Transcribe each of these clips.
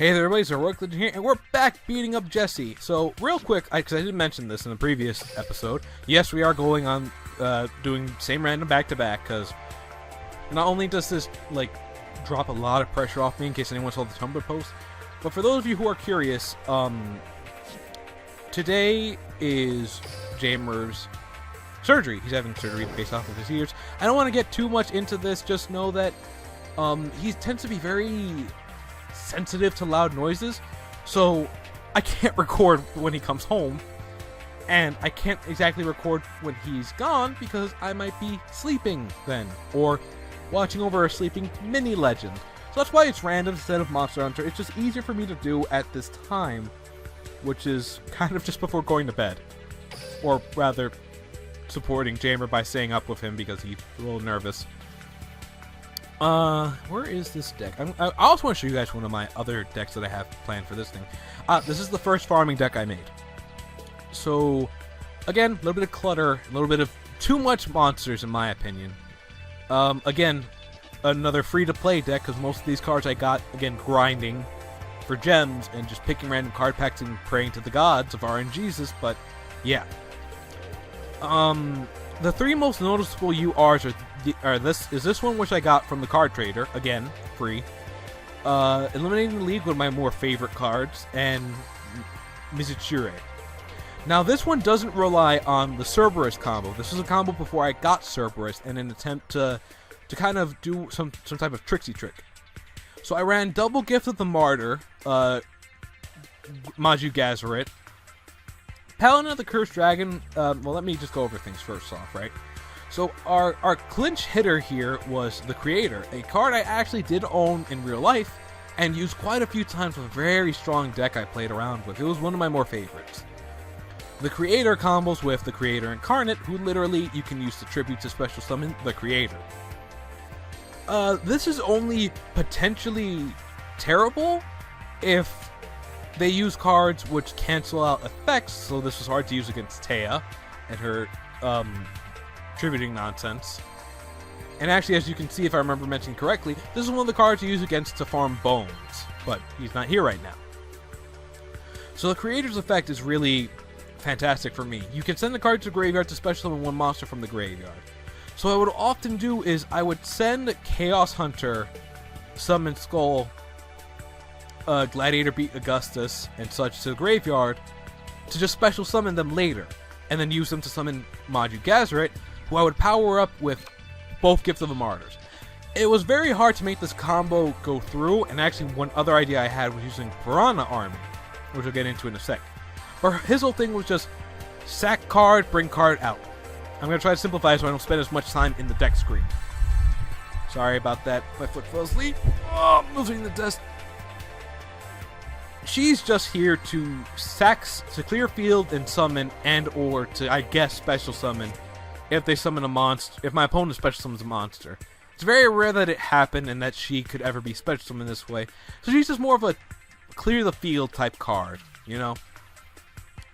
Hey there everybody, it's HeroicLegend here, and we're back beating up Jesse. So, real quick, because I didn't mention this in the previous episode, yes, we are going on doing same random back-to-back, because not only does this, like, drop a lot of pressure off me in case anyone saw the Tumblr post, but for those of you who are curious, today is Jamer's surgery. He's having surgery based off of his ears. I don't want to get too much into this, just know that he tends to be very sensitive to loud noises, so I can't record when he comes home, and I can't exactly record when he's gone because I might be sleeping then, or watching over a sleeping mini legend. So that's why it's random instead of Monster Hunter. It's just easier for me to do at this time, which is kind of just before going to bed, or rather supporting Jamer by staying up with him because he's a little nervous. Where is this deck? I also want to show you guys one of my other decks that I have planned for this thing. This is the first farming deck I made. So, again, a little bit of clutter, a little bit of too much monsters in my opinion. Again, another free-to-play deck, because most of these cards I got, again, grinding for gems and just picking random card packs and praying to the gods of RNGesus, but, yeah. The three most noticeable URs are this one, which I got from the card trader, again, free. Eliminating the League, one of my more favorite cards, and Mizuchure. Now, this one doesn't rely on the Cerberus combo. This was a combo before I got Cerberus in an attempt to kind of do some type of tricksy trick. So I ran double Gift of the Martyr, Maju Gazaret, Paladin of the Cursed Dragon. Well, let me just go over things first off, right? So our clinch hitter here was the Creator, a card I actually did own in real life and used quite a few times with a very strong deck I played around with. It was one of my more favorites. The Creator combos with the Creator Incarnate, who literally you can use to tribute to special summon the Creator. This is only potentially terrible if they use cards which cancel out effects, so this was hard to use against Taya and her tributing nonsense. And actually, as you can see, if I remember mentioning correctly, this is one of the cards you use against to farm bones, but he's not here right now. So the Creator's effect is really fantastic for me. You can send the card to the graveyard to special summon one monster from the graveyard. So what I would often do is I would send Chaos Hunter, Summon Skull, Gladiator Beat Augustus, and such to the graveyard to just special summon them later, and then use them to summon Maju Gazaret, who I would power up with both Gifts of the Martyrs. It was very hard to make this combo go through, and actually one other idea I had was using Piranha Army, which we'll get into in a sec. But his whole thing was just sack card, bring card out. I'm going to try to simplify so I don't spend as much time in the deck screen. Sorry about that, my foot fell asleep. Oh, I'm losing the test. She's just here to clear field and summon, and or to, I guess, special summon if they summon a monster, if my opponent special summons a monster. It's very rare that it happened and that she could ever be special summoned this way. So she's just more of a clear the field type card, you know?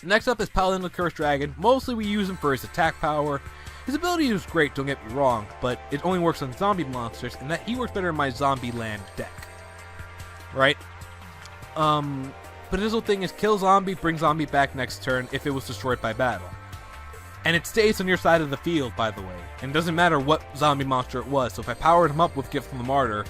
Next up is Paladin of the Cursed Dragon. Mostly we use him for his attack power. His ability is great, don't get me wrong, but it only works on zombie monsters, and that he works better in my Zombie Land deck. Right? But his whole thing is kill zombie, bring zombie back next turn if it was destroyed by battle. And it stays on your side of the field, by the way. And it doesn't matter what zombie monster it was. So if I powered him up with Gift from the Martyr,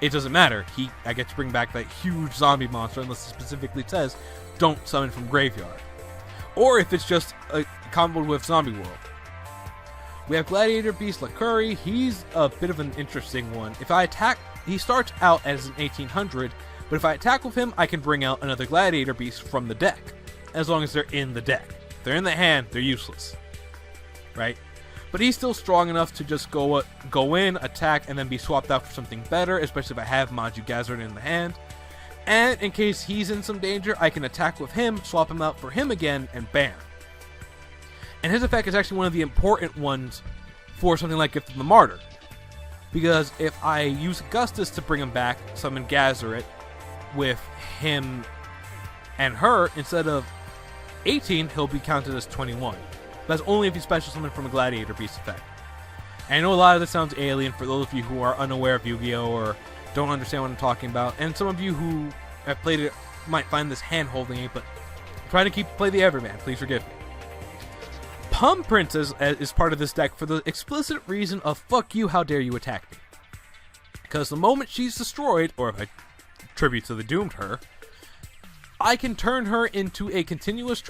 it doesn't matter. I get to bring back that huge zombie monster unless it specifically says, don't summon from graveyard. Or if it's just a combo with Zombie World. We have Gladiator Beast Lakuri. He's a bit of an interesting one. If I attack, he starts out as an 1800, but if I attack with him, I can bring out another Gladiator Beast from the deck, as long as they're in the deck. If they're in the hand, they're useless, right? But he's still strong enough to just go in, attack, and then be swapped out for something better, especially if I have Maju Gazaret in the hand. And in case he's in some danger, I can attack with him, swap him out for him again, and bam. And his effect is actually one of the important ones for something like Gift of the Martyr. Because if I use Augustus to bring him back, summon Gazaret with him and her, instead of 18, he'll be counted as 21. That's only if you special summon from a Gladiator Beast effect. And I know a lot of this sounds alien for those of you who are unaware of Yu-Gi-Oh! Or don't understand what I'm talking about, and some of you who I've played it, might find this hand holding it, but I'm trying to play the Everman. Please forgive me. Pum Princess is part of this deck for the explicit reason of fuck you, how dare you attack me. Because the moment she's destroyed, or if I tribute to the doomed her, I can turn her into a continuous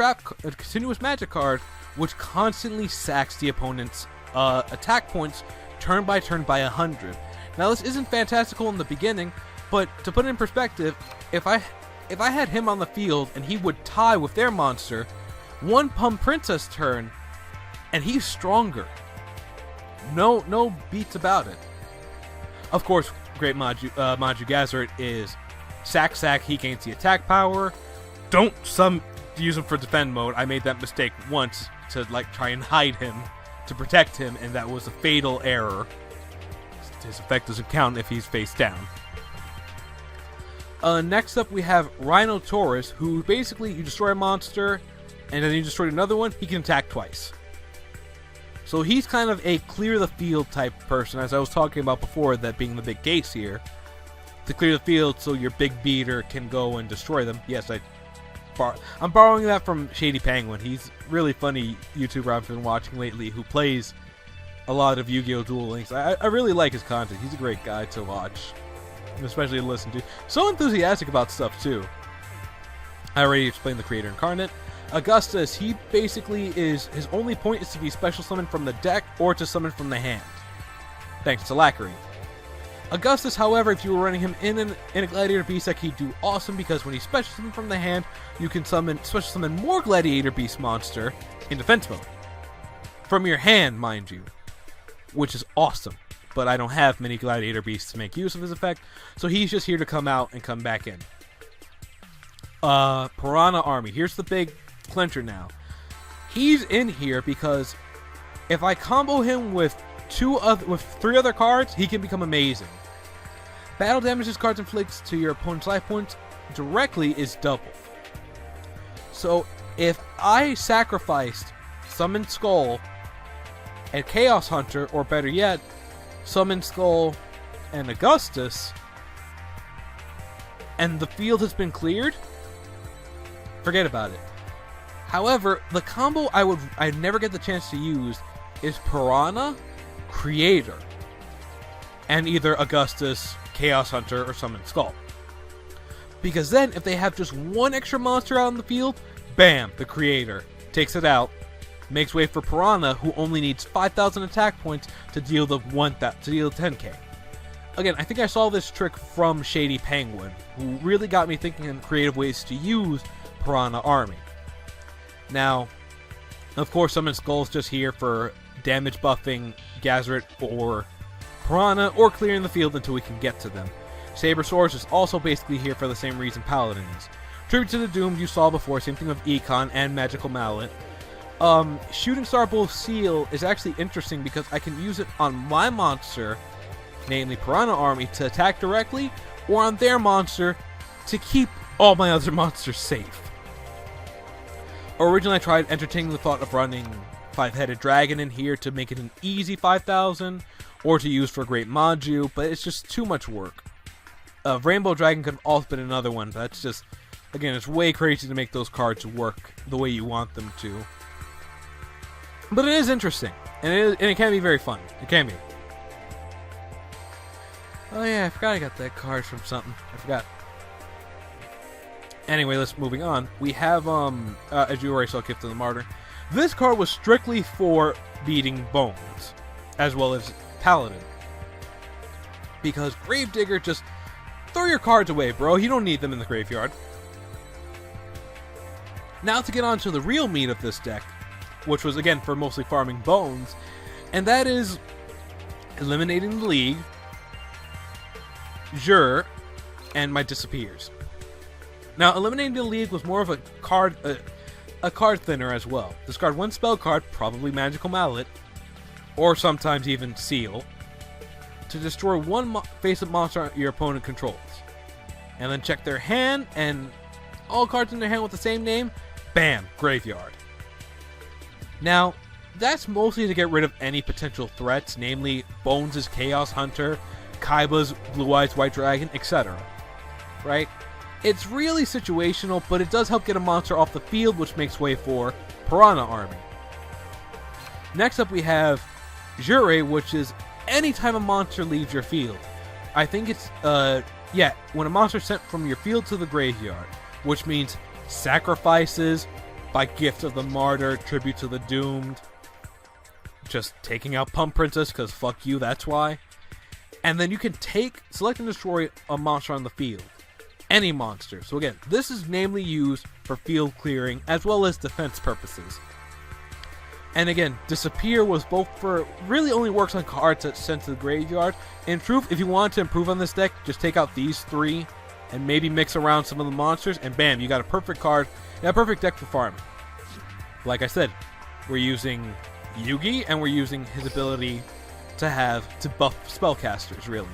magic card, which constantly sacks the opponent's attack points turn by 100. Now this isn't fantastical in the beginning, but to put it in perspective, if I had him on the field and he would tie with their monster, one Pum Princess turn, and he's stronger. No beats about it. Of course, Great Maju Gazzard is sack, he gains the attack power. Don't use him for defend mode. I made that mistake once to try and hide him to protect him, and that was a fatal error. His effect doesn't count if he's face down. Next up we have Rhinotaurus, who basically you destroy a monster, and then you destroy another one, he can attack twice. So he's kind of a clear the field type person, as I was talking about before, that being the big case here. To clear the field so your big beater can go and destroy them. Yes, I'm borrowing that from Shady Penguin. He's a really funny YouTuber I've been watching lately who plays a lot of Yu-Gi-Oh! Duel Links. I really like his content. He's a great guy to watch, and especially to listen to. So enthusiastic about stuff, too. I already explained the Creator Incarnate. Augustus, he basically his only point is to be special summoned from the deck or to summon from the hand, thanks to Lackery. Augustus, however, if you were running him in a Gladiator Beast deck, he'd do awesome because when he special summons from the hand, you can special summon more Gladiator Beast monster in defense mode. From your hand, mind you, which is awesome. But I don't have many Gladiator Beasts to make use of his effect, so he's just here to come out and come back in. Piranha Army. Here's the big clincher now. He's in here because if I combo him with 3 other cards, he can become amazing. Battle damage this card inflicts to your opponent's life points directly is doubled. So if I sacrificed Summon Skull and Chaos Hunter, or better yet, Summon Skull and Augustus, and the field has been cleared, forget about it. However, the combo I'd never get the chance to use is Piranha, Creator, and either Augustus, Chaos Hunter, or Summon Skull. Because then, if they have just one extra monster out on the field, bam, the Creator takes it out, makes way for Piranha, who only needs 5,000 attack points to deal 10k. Again, I think I saw this trick from Shady Penguin, who really got me thinking in creative ways to use Piranha Army. Now, of course, Summon Skull's just here for damage buffing Gazzard or Piranha, or clearing the field until we can get to them. Sabersaurus is also basically here for the same reason Paladin is. Tribute to the Doomed you saw before, same thing with Econ and Magical Mallet. Shooting Star Bull Seal is actually interesting because I can use it on my monster, namely Piranha Army, to attack directly, or on their monster to keep all my other monsters safe. Originally I tried entertaining the thought of running 5-headed dragon in here to make it an easy 5,000, or to use for Great Maju, but it's just too much work. Rainbow Dragon could have also been another one, but that's just, again, it's way crazy to make those cards work the way you want them to. But it is interesting, and it can be very fun. It can be. Oh yeah, I forgot I got that card from something. I forgot. Anyway, moving on. We have, as you already saw, Gift of the Martyr. This card was strictly for beating Bones, as well as Paladin. Because Gravedigger, just throw your cards away, bro. You don't need them in the graveyard. Now to get on to the real meat of this deck, which was, again, for mostly farming Bones, and that is eliminating the League, Jur, and my Disappears. Now, eliminating the League was more of a card thinner as well. Discard one spell card, probably Magical Mallet, or sometimes even Seal, to destroy one face-up monster your opponent controls. And then check their hand, and all cards in their hand with the same name, bam, graveyard. Now, that's mostly to get rid of any potential threats, namely Bones' Chaos Hunter, Kaiba's Blue Eyes White Dragon, etc. Right? It's really situational, but it does help get a monster off the field, which makes way for Piranha Army. Next up we have Jure, which is anytime a monster leaves your field. I think it's, when a monster is sent from your field to the graveyard, which means sacrifices, by Gift of the Martyr, Tribute to the Doomed, just taking out Pump Princess, because fuck you, that's why. And then you can select and destroy a monster on the field. Any monster. So again, this is namely used for field clearing as well as defense purposes. And again, Disappear was both really only works on cards that's sent to the graveyard. In truth, if you want to improve on this deck, just take out these 3 and maybe mix around some of the monsters, and bam, you got a perfect card, a perfect deck for farming. Like I said, we're using Yugi, and we're using his ability to buff spellcasters, really.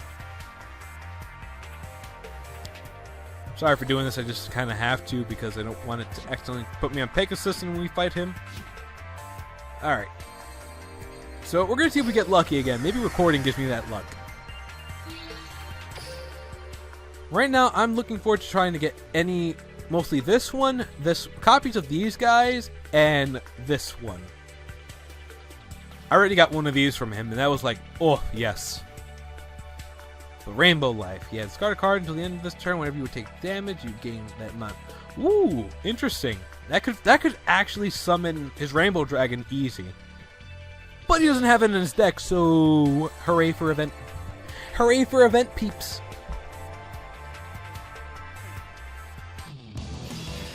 Sorry for doing this, I just kind of have to because I don't want it to accidentally put me on Pegasus when we fight him. Alright. So we're going to see if we get lucky again. Maybe recording gives me that luck. Right now, I'm looking forward to trying to get mostly this one, copies of these guys, and this one. I already got one of these from him, and that was like, oh, yes. The Rainbow Life. Yeah, discard a card until the end of this turn. Whenever you would take damage, you gain that amount. Ooh, interesting. That could actually summon his Rainbow Dragon easy. But he doesn't have it in his deck, so hooray for event. Hooray for event, peeps.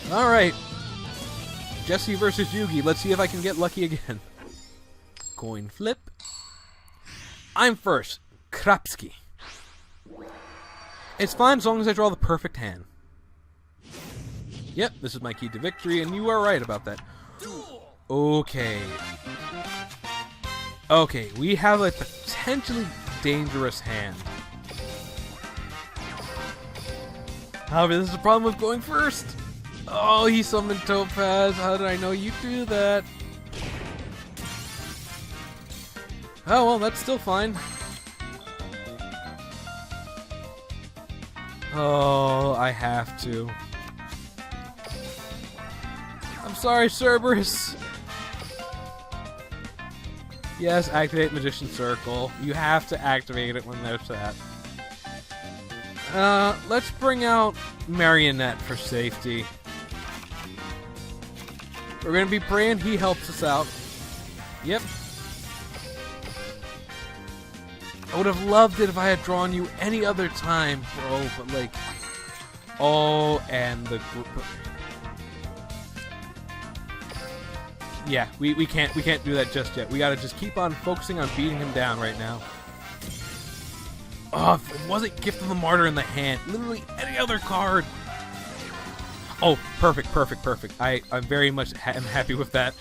Alright. Jesse versus Yugi. Let's see if I can get lucky again. Coin flip. I'm first. Krapski. It's fine as long as I draw the perfect hand. Yep, this is my key to victory, and you are right about that. Okay. Okay, we have a potentially dangerous hand. However, this is the problem with going first. Oh, he summoned Topaz. How did I know you'd do that? Oh, well, that's still fine. Oh, I have to. I'm sorry, Cerberus. Yes, activate Magician Circle. You have to activate it when there's that. Let's bring out Marionette for safety. We're gonna be praying he helps us out. Yep. I would have loved it if I had drawn you any other time, bro, but like... Oh, and the group... Yeah, we can't do that just yet. We gotta just keep on focusing on beating him down right now. Oh, if it wasn't Gift of the Martyr in the hand, literally any other card. Oh, perfect. I'm very much am happy with that.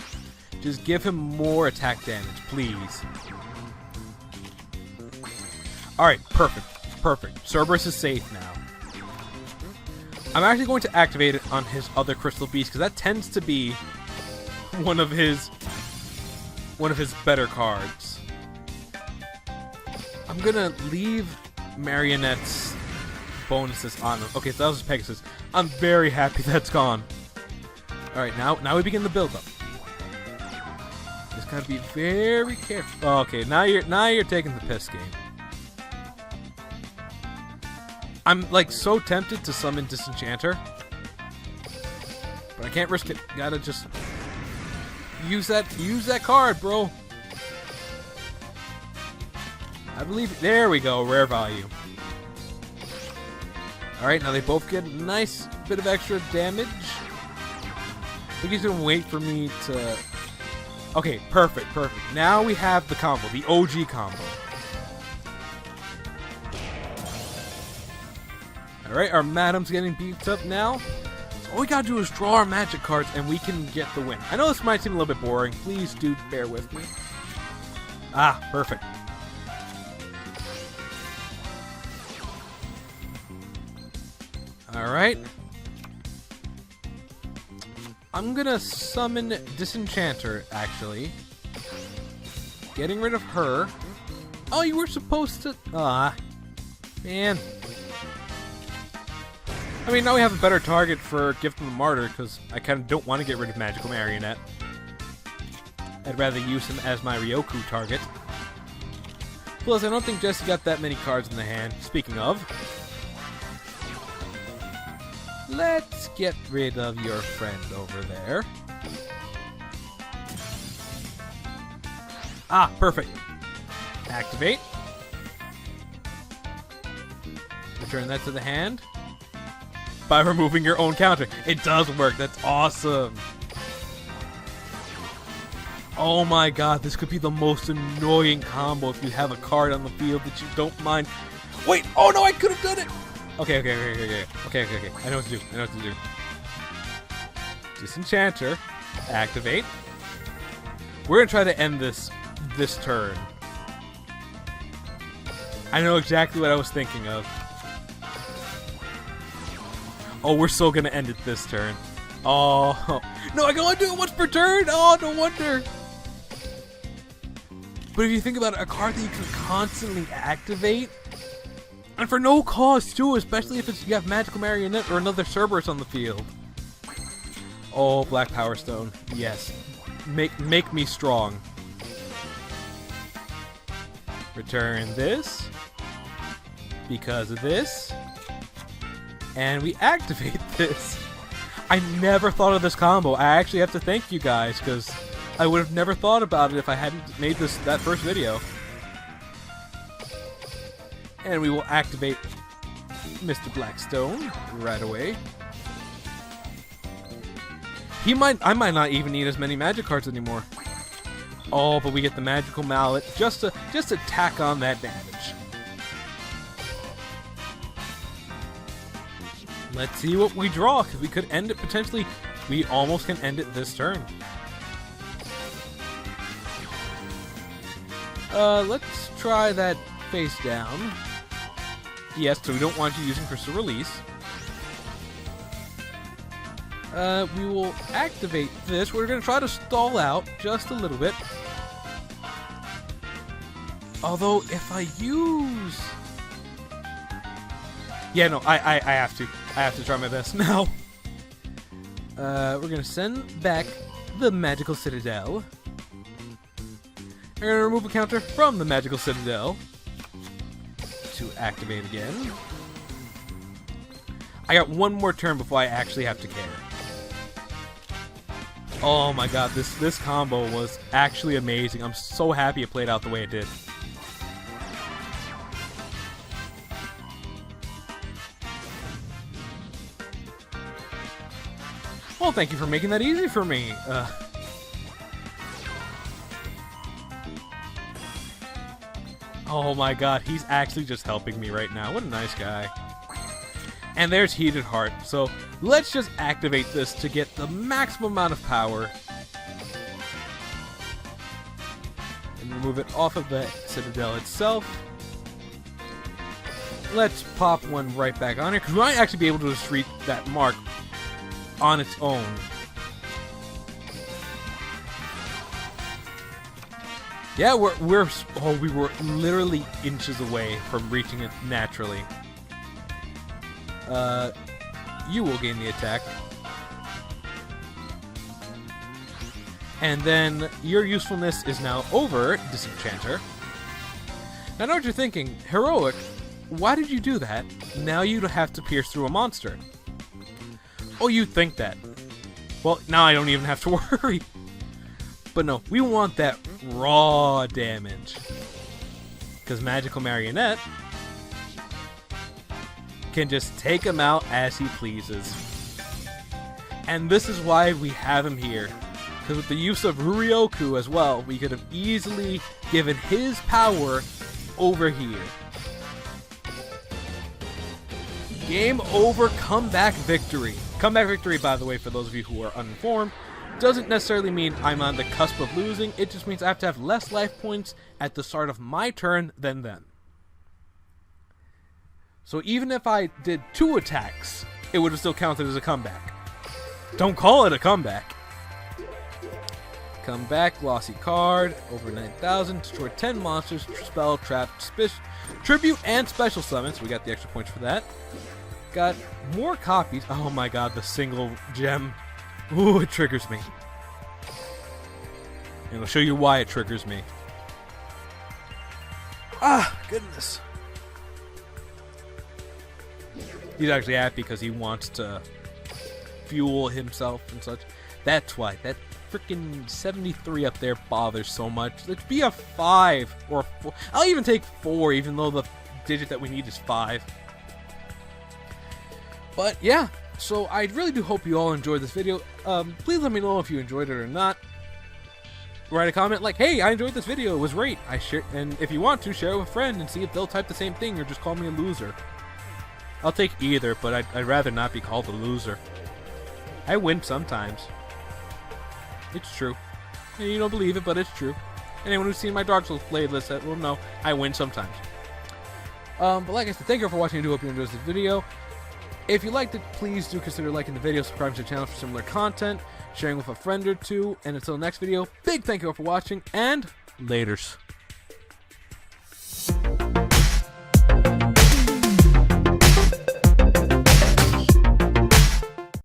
Just give him more attack damage, please. Alright, perfect. Cerberus is safe now. I'm actually going to activate it on his other Crystal Beast, because that tends to be one of his better cards. I'm gonna leave Marionette's bonuses on him. Okay, so that was Pegasus. I'm very happy that's gone. Alright, now we begin the build-up. Just gotta be very careful. Oh, okay, now you're taking the piss game. I'm like so tempted to summon Disenchanter, but I can't risk it. Gotta just use that card, bro. I believe. There we go. Rare value. All right, now they both get a nice bit of extra damage. I think he's gonna wait for me to. Okay, perfect. Now we have the combo, the OG combo. Alright, our Madam's getting beefed up now. So all we gotta do is draw our magic cards and we can get the win. I know this might seem a little bit boring. Please do bear with me. Ah, perfect. Alright. I'm gonna summon Disenchanter, actually. Getting rid of her. Oh, you were supposed to... Ah. Man. I mean, now we have a better target for Gift of the Martyr, because I kind of don't want to get rid of Magical Marionette. I'd rather use him as my Ryoku target. Plus, I don't think Jesse got that many cards in the hand. Speaking of, let's get rid of your friend over there. Ah, perfect. Activate. Return that to the hand by removing your own counter. It does work. That's awesome. Oh my god, this could be the most annoying combo if you have a card on the field that you don't mind. Wait, oh no, I could have done it! Okay. I know what to do. Disenchanter. Activate. We're gonna try to end this turn. I know exactly what I was thinking of. Oh, we're so gonna end it this turn. Oh no, I can only do it once per turn. Oh, no wonder. But if you think about it, a card that you can constantly activate, and for no cost too, especially if you have Magical Marionette or another Cerberus on the field. Oh, Black Power Stone. Yes. Make me strong. Return this. Because of this. And we activate this. I never thought of this combo. I actually have to thank you guys, because I would have never thought about it if I hadn't made that first video. And we will activate Mr. Blackstone right away. I might not even need as many magic cards anymore. Oh, but we get the Magical Mallet just to tack on that damage. Let's see what we draw, because we could end it potentially. We almost can end it this turn. Let's try that face down. Yes, so we don't want you using Crystal Release. We will activate this. We're going to try to stall out just a little bit. Although, if I use... Yeah, no, I have to. I have to try my best now. We're going to send back the Magical Citadel. We're going to remove a counter from the Magical Citadel to activate again. I got one more turn before I actually have to care. Oh my god, this combo was actually amazing. I'm so happy it played out the way it did. Well, thank you for making that easy for me. Oh my god, he's actually just helping me right now. What a nice guy. And there's Heated Heart. So let's just activate this to get the maximum amount of power. And remove it off of the Citadel itself. Let's pop one right back on here, because we might actually be able to just reach that mark on its own. Yeah, we were literally inches away from reaching it naturally. You will gain the attack. And then your usefulness is now over, Disenchanter. Now I know what you're thinking. Heroic, why did you do that? Now you have to pierce through a monster. Oh, you think that. Well, now I don't even have to worry. But no, we want that raw damage. Because Magical Marionette can just take him out as he pleases. And this is why we have him here. Because with the use of Ruryoku as well, we could have easily given his power over here. Game over, comeback victory. Comeback victory, by the way, for those of you who are uninformed, doesn't necessarily mean I'm on the cusp of losing. It just means I have to have less life points at the start of my turn than them. So even if I did 2 attacks, it would have still counted as a comeback. Don't call it a comeback. Come back, glossy card, over 9,000, destroy 10 monsters, spell, trap, tribute, and special summons. We got the extra points for that. Got more copies. Oh my god, the single gem. Ooh, it triggers me. And I'll show you why it triggers me. Ah, goodness. He's actually happy because he wants to fuel himself and such. That's why. That freaking 73 up there bothers so much. Let's be a 5 or a 4. I'll even take 4, even though the digit that we need is 5. But yeah, so I really do hope you all enjoyed this video. Please let me know if you enjoyed it or not. Write a comment like, hey, I enjoyed this video, it was great. And if you want to, share it with a friend and see if they'll type the same thing or just call me a loser. I'll take either, but I'd rather not be called a loser. I win sometimes. It's true. And you don't believe it, but it's true. Anyone who's seen my Dark Souls playlist will know I win sometimes. But like I said, thank you all for watching. I do hope you enjoyed this video. If you liked it, please do consider liking the video, subscribing to the channel for similar content, sharing with a friend or two, and until the next video, big thank you all for watching, and laters.